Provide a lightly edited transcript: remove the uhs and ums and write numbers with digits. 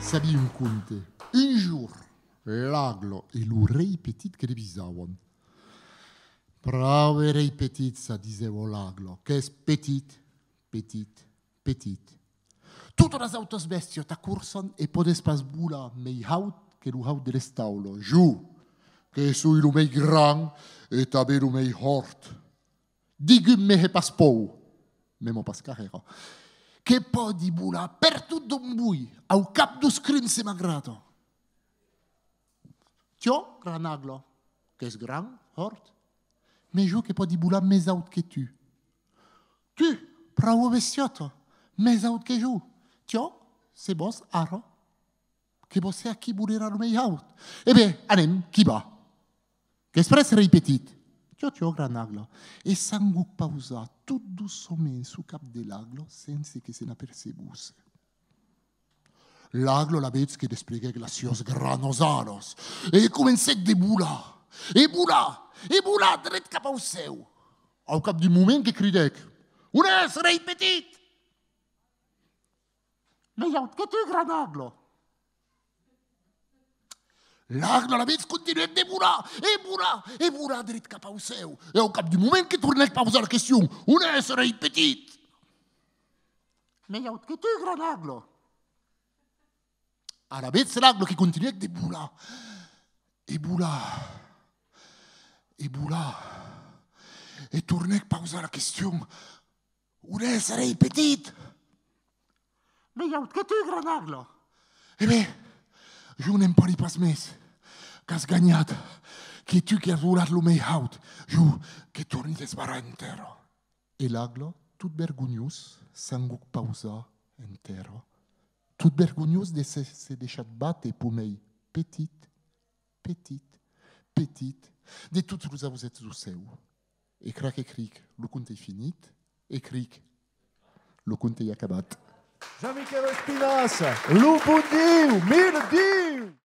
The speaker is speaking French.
Sabi un conte. Un jour, l'aglo et l'oreille petite che revisavan. Bravo oreille petite, ça disait l'aglo. Qu'est-ce petite, petite, petite. Tutte les autres besties t'accoursen et podes pas bula mei haut que le haut de l'estaulo. Giù, que sui lo mei grand et tabe lo mei hort. Digum me he pas pou, memo pas carrera. Che po di bula per tutto un bui, au cap du scrin se magrato. Tio, granaglo, qu'est-ce grand, hort? Mais je che po di bula mes out che tu. Tu, bravo bestiotto, mes out che giù. Tio, se vos aro, che vos a chi bulera lo mei out. E beh, anem, chi va? Che espress ripetit. Tio, granaglo. E sangue pausa tutto doucement su cap de l'aglo senza che se ne apercebusse. L'aglo la vez che despleghe glacios granosaros e comencè de bula. E bula dret cap au seu. Au cap du moment che cridec. Un essere petit! Mais yaut que tu, granaglo? L'aglo la vez continue de bula dret cap au seu. E au cap du moment que tornec pa posar la question. Un essere petit! Mais yaut que tu, granaglo? A la vez l'aglo qui continue de bula. E tornec pa posar la question. Un essere petit! Mais yaut que tu, granaglo? Eh bé, je n'aime pas pas més. Qu'has gagnat. Que tu que has volat lo mei haut. Jo, que torni d'esbarrar entero. E l'aglo, tout vergognos, sanguc pausa entero. Tout vergognos de se deixat bate po mei petit. De tots los avosets do seu. E crac e cric, lo conte finit. E cric, lo conte acabat. Jean-Michel Espinasse, lo bon Diu, mille Diu!